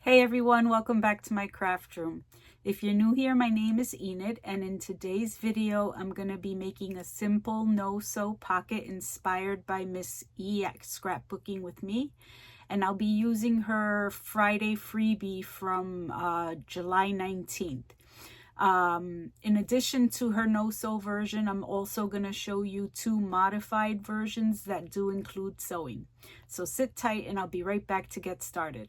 Hey everyone, welcome back to my craft room. If you're new here, my name is Enid, and in today's video, I'm going to be making a simple no-sew pocket inspired by Miss E at Scrapbooking with me. And I'll be using her Friday freebie from July 19th. In addition to her no-sew version, I'm also going to show you two modified versions that do include sewing. So sit tight and I'll be right back to get started.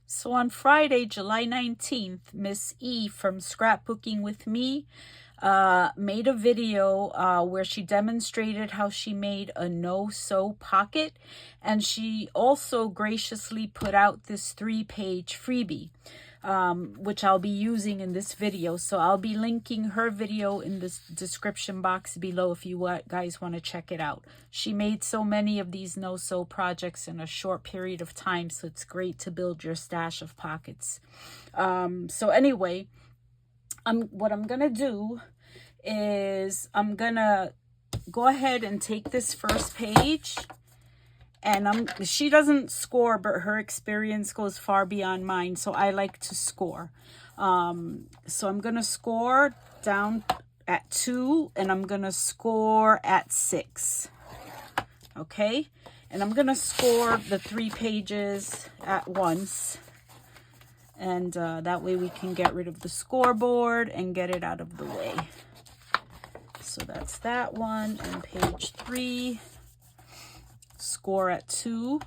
So on Friday, July 19th, Miss E from Scrapbooking with me made a video where she demonstrated how she made a no-sew pocket, and she also graciously put out this 3-page freebie, which I'll be using in this video. So I'll be linking her video in the description box below if you guys want to check it out. She made so many of these no-sew projects in a short period of time, so it's great to build your stash of pockets. So anyway, what I'm gonna do is I'm gonna go ahead and take this first page, and she doesn't score, but her experience goes far beyond mine, so I like to score. So I'm gonna score down at 2, and I'm gonna score at 6. Okay, and I'm gonna score the 3 pages at once, and that way we can get rid of the scoreboard and get it out of the way. So that's that one, and page 3, score at 2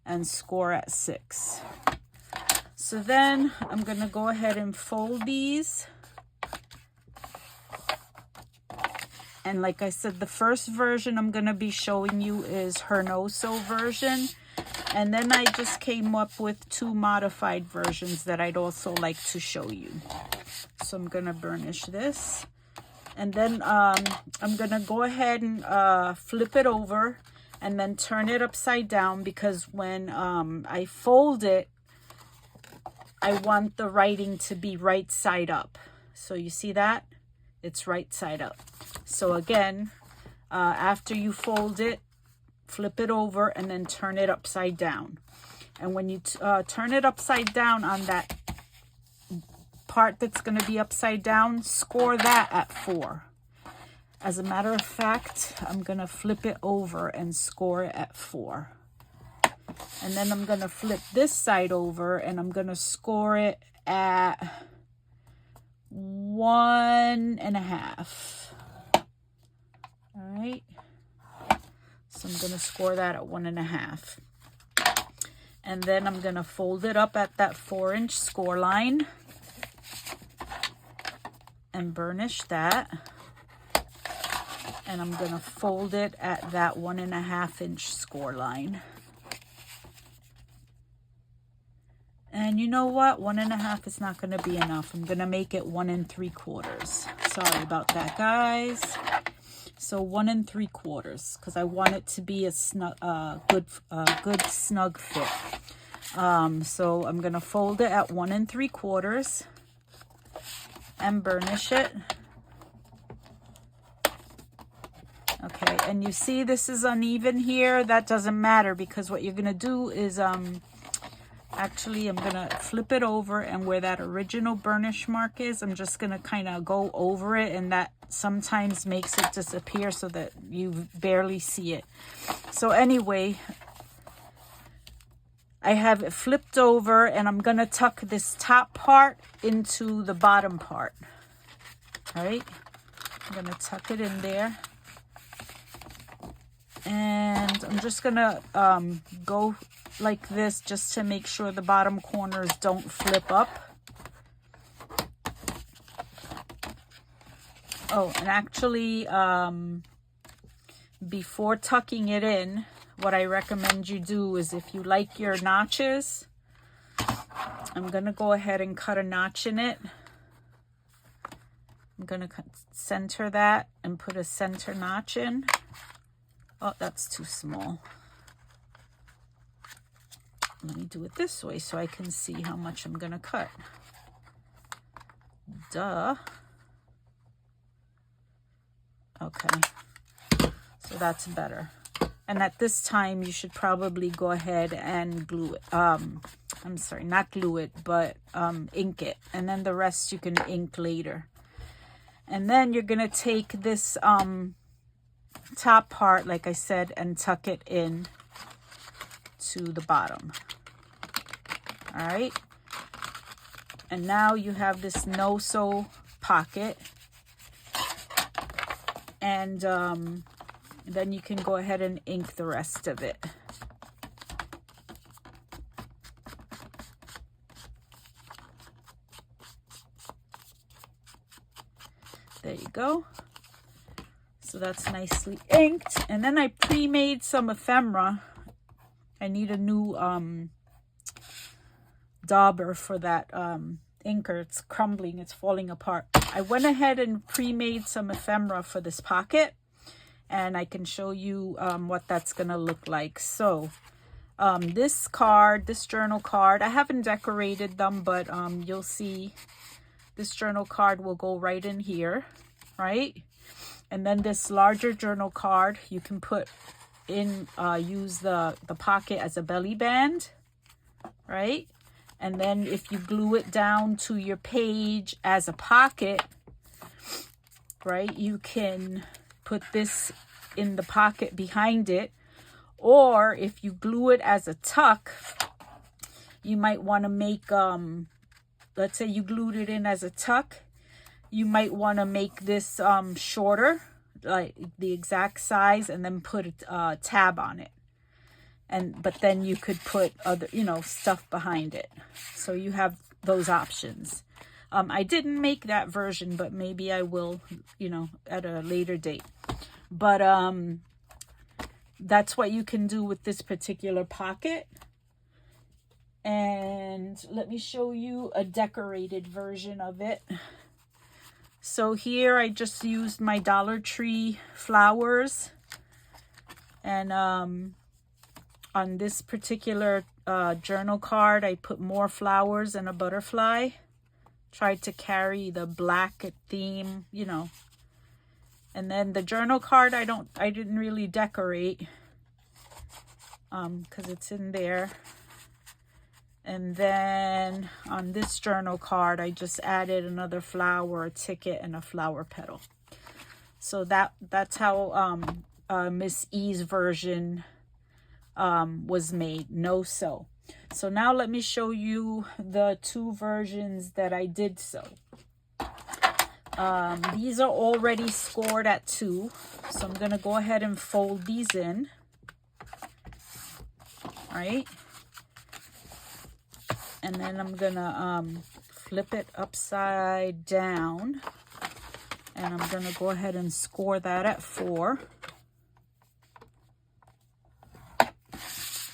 and score at 6. So then I'm going to go ahead and fold these. And like I said, the first version I'm going to be showing you is her no-sew version. And then I just came up with 2 modified versions that I'd also like to show you. So I'm going to burnish this. And then I'm going to go ahead and flip it over and then turn it upside down, because when I fold it, I want the writing to be right side up. So you see that? It's right side up. So again, after you fold it, flip it over and then turn it upside down. And when you turn it upside down on that part that's going to be upside down, score that at 4. As a matter of fact, I'm going to flip it over and score it at 4. And then I'm going to flip this side over and I'm going to score it at 1.5. All right. So I'm going to score that at 1.5. And then I'm going to fold it up at that 4-inch score line and burnish that. And I'm going to fold it at that 1.5-inch score line. And you know what? 1.5 is not going to be enough. I'm going to make it 1 3/4. Sorry about that, guys. So 1 3/4, because I want it to be a snug, good snug fit. So I'm going to fold it at 1 3/4 and burnish it. Okay, and you see this is uneven here. That doesn't matter, because what you're going to do is actually I'm going to flip it over, and where that original burnish mark is, I'm just going to kind of go over it, and that sometimes makes it disappear so that you barely see it. So anyway, I have it flipped over, and I'm going to tuck this top part into the bottom part. All right, I'm going to tuck it in there. And I'm just going to go like this just to make sure the bottom corners don't flip up. Oh, and actually, before tucking it in, what I recommend you do is, if you like your notches, I'm going to go ahead and cut a notch in it. I'm going to center that and put a center notch in. Oh, that's too small. Let me do it this way so I can see how much I'm going to cut. Duh. Okay. So that's better. And at this time, you should probably go ahead and glue it. I'm sorry, not glue it, but ink it. And then the rest you can ink later. And then you're going to take this top part, like I said, and tuck it in to the bottom. All right. And now you have this no-sew pocket. And then you can go ahead and ink the rest of it. There you go. So that's nicely inked. And then I pre-made some ephemera. I need a new dauber for that inker. It's crumbling, it's falling apart. I went ahead and pre-made some ephemera for this pocket, and I can show you what that's gonna look like. So this card, this journal card, I haven't decorated them, but you'll see this journal card will go right in here, right? And then this larger journal card you can put in, use the pocket as a belly band, right? And then if you glue it down to your page as a pocket, right, you can put this in the pocket behind it. Or if you glue it as a tuck, you might want to make, let's say you glued it in as a tuck, you might want to make this shorter, like the exact size, and then put a tab on it. But then you could put other, stuff behind it. So you have those options. I didn't make that version, but maybe I will, at a later date. But that's what you can do with this particular pocket. And let me show you a decorated version of it. So here I just used my Dollar Tree flowers. And on this particular journal card, I put more flowers and a butterfly. Tried to carry the black theme, And then the journal card, I didn't really decorate because it's in there. And then on this journal card, I just added another flower, a ticket, and a flower petal. So that's how Miss E's version was made, no sew. So now let me show you the two versions that I did sew. These are already scored at 2, so I'm gonna go ahead and fold these in. All right, and then I'm gonna flip it upside down, and I'm gonna go ahead and score that at 4.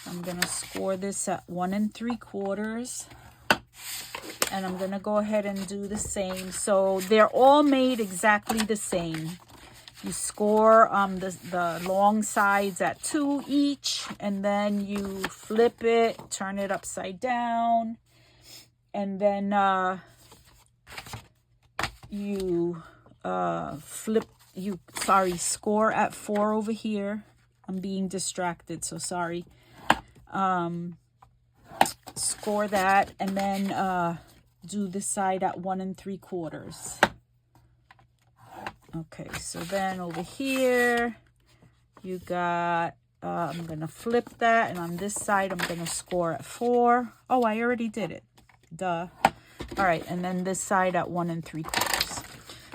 I'm gonna score this at 1 3/4, and I'm gonna go ahead and do the same. So they're all made exactly the same. You score the long sides at 2 each, and then you flip it, turn it upside down, and then you score at 4 over here. I'm being distracted, so sorry. Score that, and then do this side at 1 3/4. Okay, so then over here you got I'm gonna flip that, and on this side I'm gonna score at 4. Oh, I already did it, duh. All right, and then this side at 1 3/4.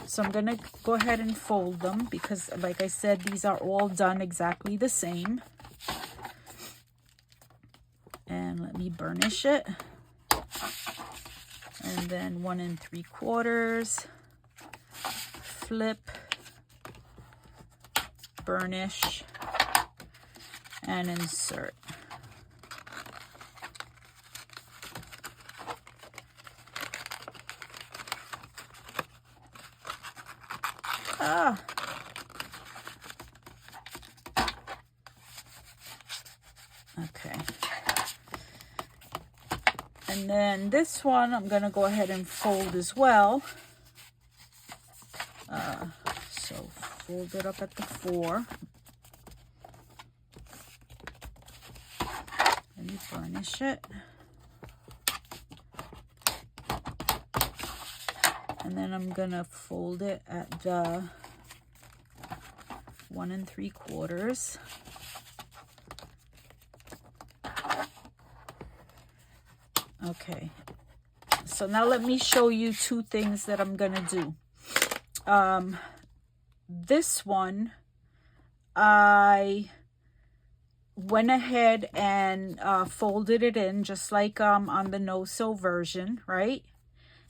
So I'm gonna go ahead and fold them because, like I said, these are all done exactly the same. And let me burnish it. And then 1 3/4, flip, burnish, and insert. Okay. And then this one, I'm going to go ahead and fold as well. So fold it up at the 4. burnish it. And then I'm gonna fold it at the 1 3/4. Okay, so now let me show you two things that I'm gonna do. This one, I went ahead and folded it in just like on the no-sew version, right?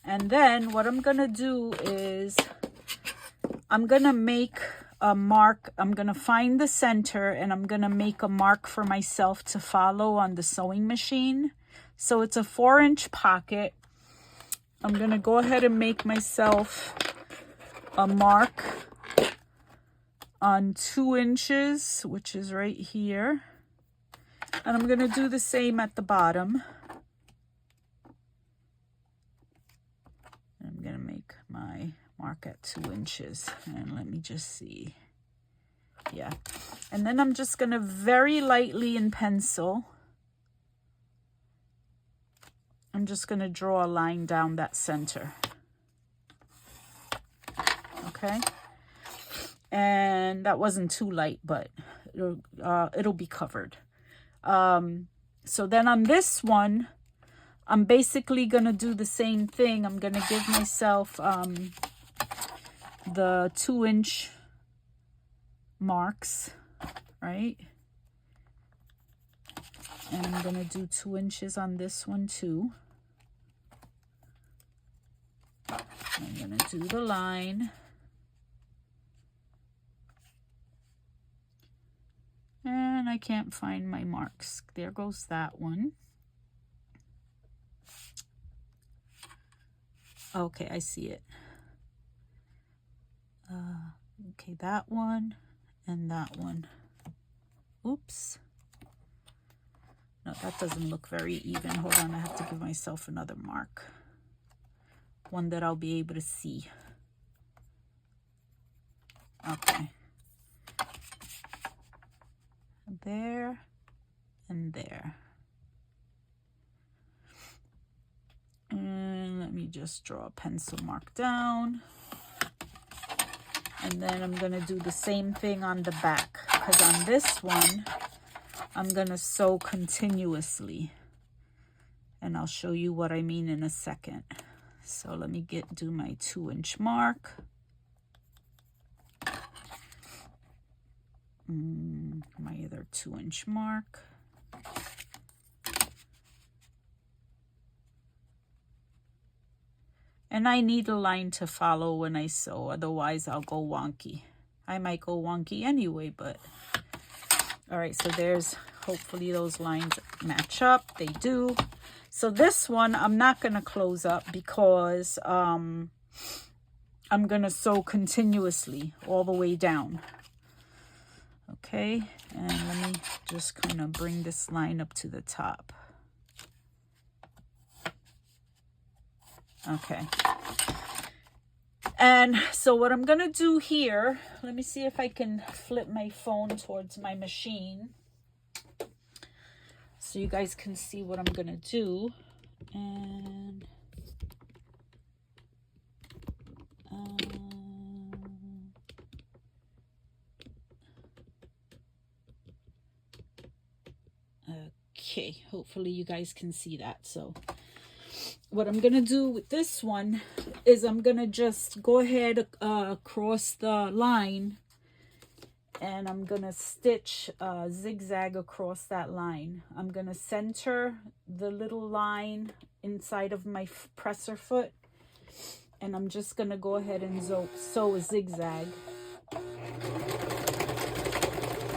And then what I'm gonna do is I'm gonna make a mark. I'm gonna find the center and I'm gonna make a mark for myself to follow on the sewing machine. So it's a 4-inch pocket. I'm gonna go ahead and make myself a mark on 2 inches, which is right here. And I'm gonna do the same at the bottom. I'm gonna make my mark at 2 inches. And let me just see. Yeah. And then I'm just gonna very lightly in pencil, I'm just going to draw a line down that center. Okay. And that wasn't too light, but it'll be covered. So then on this one, I'm basically going to do the same thing. I'm going to give myself the 2-inch marks, right? And I'm going to do 2 inches on this one too. I'm going to do the line. And I can't find my marks. There goes that one. Okay, I see it. Okay, that one and that one. Oops. No, that doesn't look very even. Hold on, I have to give myself another mark. One that I'll be able to see. Okay. There and there. And let me just draw a pencil mark down. And then I'm going to do the same thing on the back, because on this one, I'm going to sew continuously. And I'll show you what I mean in a second. So let me do my 2-inch mark. My other 2-inch mark. And I need a line to follow when I sew, otherwise I'll go wonky. I might go wonky anyway, but all right, so there's, hopefully those lines match up. They do. So this one I'm not going to close up because I'm going to sew continuously all the way down. Okay, and let me just kind of bring this line up to the top. Okay. And so what I'm going to do here, let me see if I can flip my phone towards my machine so you guys can see what I'm going to do. And okay, hopefully you guys can see that. So what I'm going to do with this one is I'm going to just go ahead across the line, and I'm going to stitch zigzag across that line. I'm going to center the little line inside of my presser foot, and I'm just going to go ahead and sew a zigzag.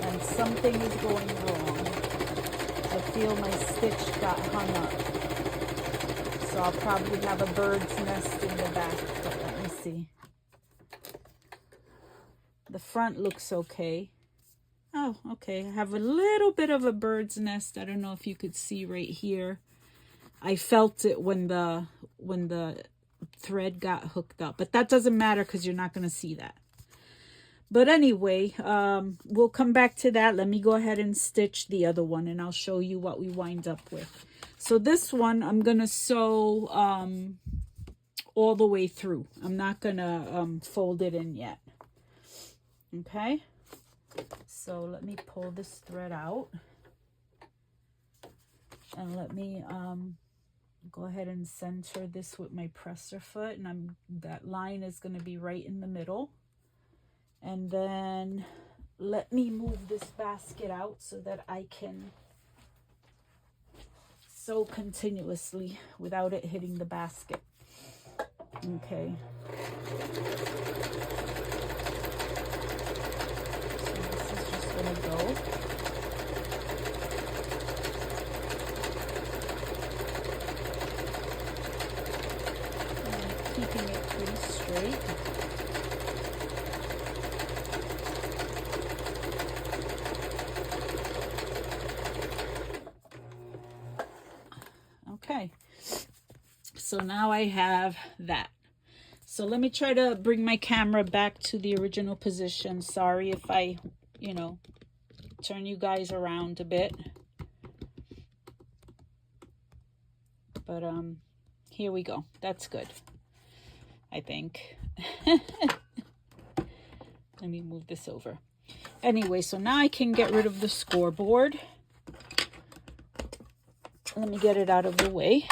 And something is going wrong. I feel my stitch got hung up. So I'll probably have a bird's nest in the back, but let me see. The front looks okay. Oh, okay. I have a little bit of a bird's nest. I don't know if you could see right here. I felt it when the thread got hooked up, but that doesn't matter because you're not going to see that. But anyway, we'll come back to that. Let me go ahead and stitch the other one, and I'll show you what we wind up with. So this one, I'm going to sew all the way through. I'm not going to fold it in yet. Okay. So let me pull this thread out. And let me go ahead and center this with my presser foot. And that line is going to be right in the middle. And then let me move this basket out so that I can sew continuously without it hitting the basket. Okay. So this is just going to go. And keeping it pretty straight. Okay, so now I have that. So let me try to bring my camera back to the original position. Sorry if I, turn you guys around a bit. But here we go. That's good, I think. Let me move this over. Anyway, so now I can get rid of the scoreboard. Let me get it out of the way.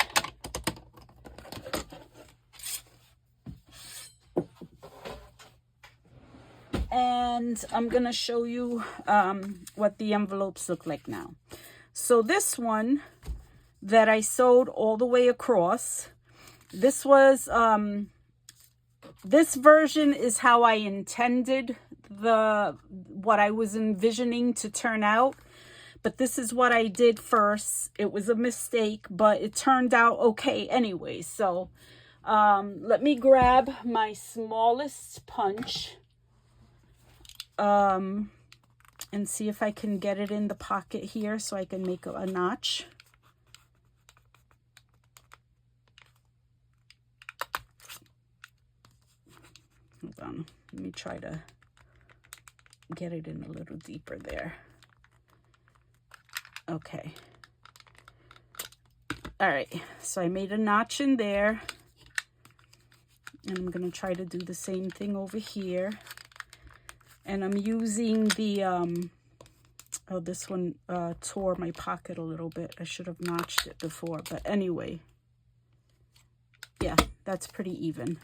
And I'm going to show you what the envelopes look like now. So this one that I sewed all the way across, this was, this version is how I intended what I was envisioning to turn out. But this is what I did first. It was a mistake, but it turned out okay anyway. So let me grab my smallest punch and see if I can get it in the pocket here so I can make a notch. Hold on. Let me try to get it in a little deeper there. Okay. All right. So I made a notch in there. And I'm going to try to do the same thing over here. And I'm using the, oh, this one tore my pocket a little bit. I should have notched it before. But anyway. Yeah, that's pretty even.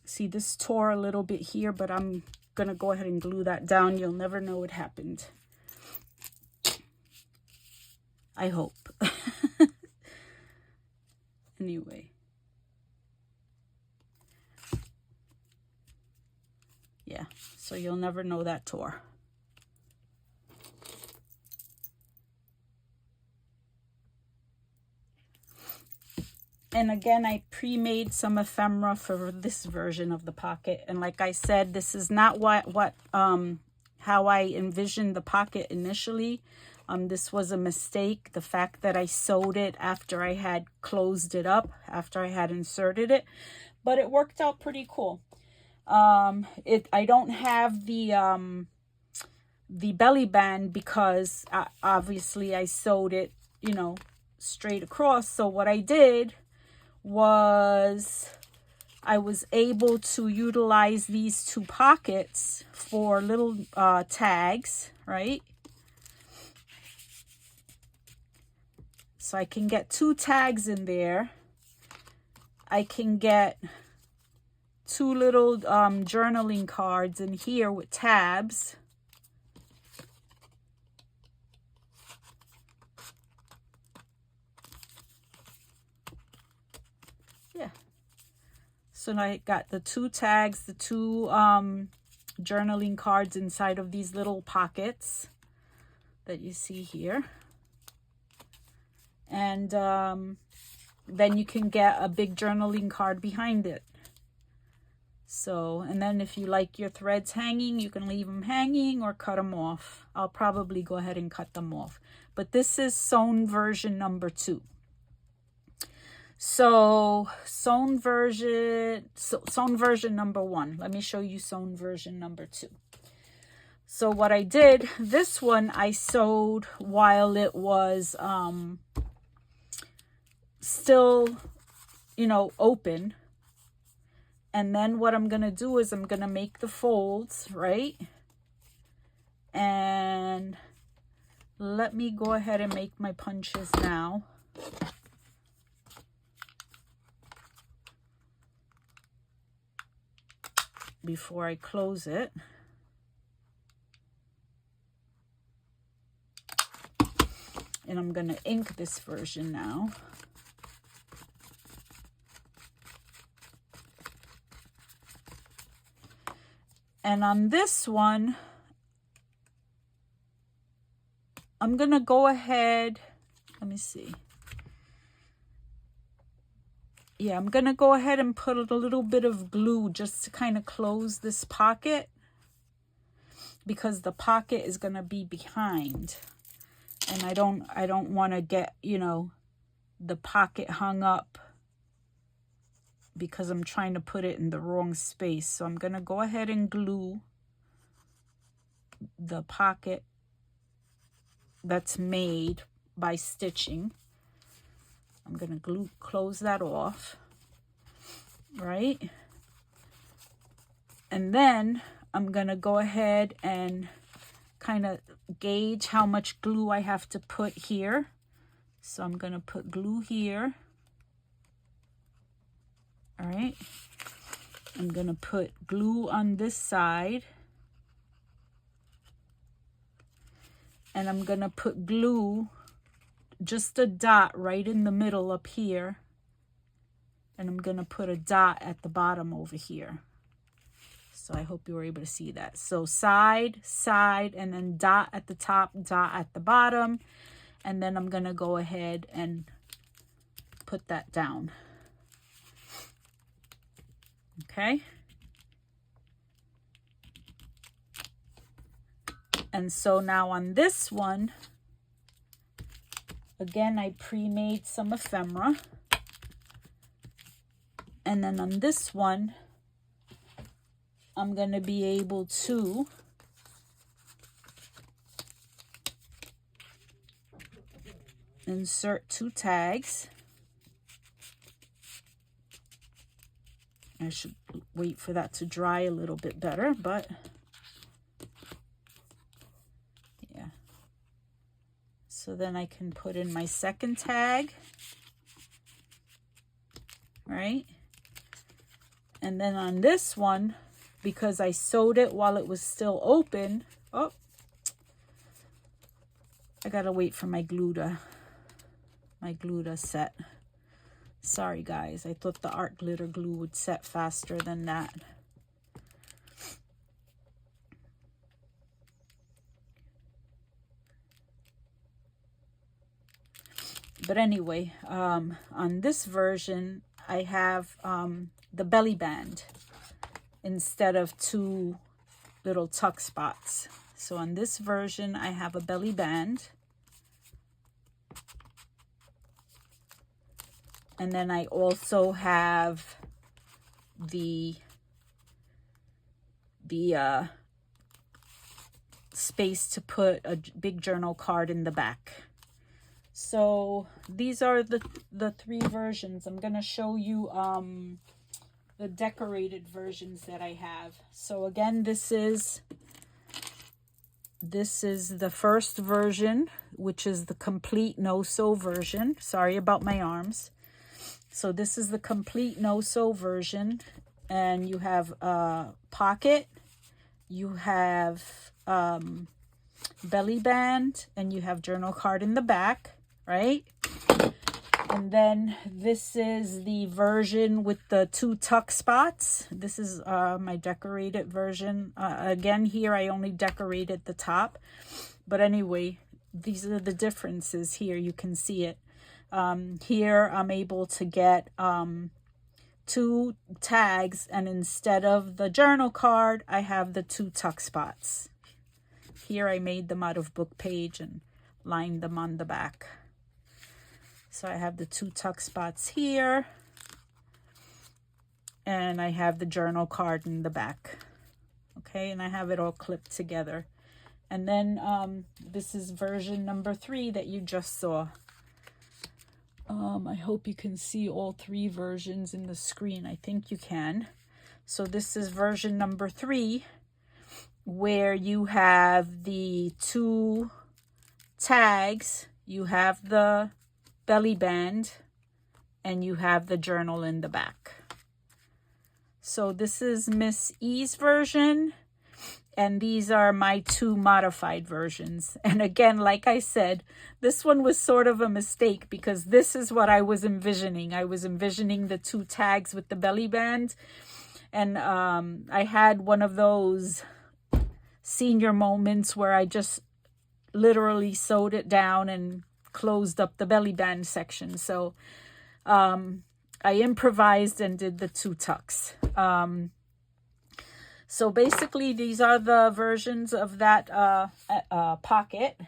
See, this tore a little bit here, but I'm going to go ahead and glue that down. You'll never know what happened. I hope. Anyway. Yeah, so you'll never know that tore. And again, I pre-made some ephemera for this version of the pocket. And like I said, this is not how I envisioned the pocket initially. This was a mistake. The fact that I sewed it after I had closed it up, after I had inserted it, but it worked out pretty cool. I don't have the belly band because obviously I sewed it, straight across. So what I did was I was able to utilize these two pockets for little tags, right? So I can get 2 tags in there. I can get 2 little journaling cards in here with tabs. Yeah. So now I got the 2 tags, the 2 journaling cards inside of these little pockets that you see here. And then you can get a big journaling card behind it. So, and then if you like your threads hanging, you can leave them hanging or cut them off. I'll probably go ahead and cut them off. But this is sewn version number 2. So sewn version number 1. Let me show you sewn version number 2. So what I did, this one I sewed while it was still, you know, open. And then what I'm going to do is I'm going to make the folds, right? And let me go ahead and make my punches now. Before I close it. And I'm going to ink this version now. And on this one, I'm going to go ahead, let me see. Yeah, I'm going to go ahead and put a little bit of glue just to kind of close this pocket, because the pocket is going to be behind. And I don't want to get, you know, the pocket hung up because I'm trying to put it in the wrong space. So I'm going to go ahead and glue the pocket that's made by stitching. I'm going to close that off, right? And then I'm going to go ahead and kind of gauge how much glue I have to put here. So I'm going to put glue here. All right. I'm going to put glue on this side. And I'm going to put glue, just a dot right in the middle up here. And I'm going to put a dot at the bottom over here. So I hope you were able to see that. So side, side, and then dot at the top, dot at the bottom. And then I'm going to go ahead and put that down. Okay. And so now on this one, again, I pre-made some ephemera. And then on this one, I'm going to be able to insert 2 tags. I should wait for that to dry a little bit better, but yeah. So then I can put in my second tag, right? And then on this one, because I sewed it while it was still open, oh, I gotta wait for my glue to set. Sorry guys, I thought the art glitter glue would set faster than that. But anyway, on this version, I have the belly band instead of 2 little tuck spots. So on this version, I have a belly band. And then I also have the space to put a big journal card in the back. So these are the 3 versions. I'm going to show you the decorated versions that I have. So again, this is the first version, which is the complete no-sew version. Sorry about my arms. So this is the complete no-sew version, and you have a pocket, you have belly band, and you have journal card in the back, right? And then this is the version with the 2 tuck spots. This is my decorated version. Again, here I only decorated the top. But anyway, these are the differences here. You can see it. Here I'm able to get 2 tags, and instead of the journal card, I have the 2 tuck spots. Here I made them out of book page and lined them on the back. So I have the 2 tuck spots here, and I have the journal card in the back. Okay, and I have it all clipped together. And then this is version number 3 that you just saw. I hope you can see all 3 versions in the screen. I think you can. So this is version number 3, where you have the 2 tags, you have the belly band, and you have the journal in the back. So this is Miss E's version, and these are my 2 modified versions. And again, like I said, this one was sort of a mistake because this is what I was envisioning. I was envisioning the 2 tags with the belly band, and I had one of those senior moments where I just literally sewed it down and closed up the belly band section. So I improvised and did the 2 tucks. So basically these are the versions of that pocket.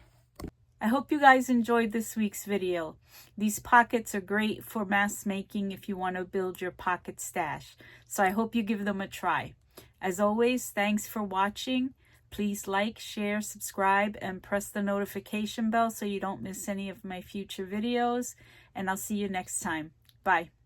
I hope you guys enjoyed this week's video. These pockets are great for mask making if you want to build your pocket stash. So I hope you give them a try. As always, thanks for watching. Please like, share, subscribe, and press the notification bell so you don't miss any of my future videos. And I'll see you next time. Bye.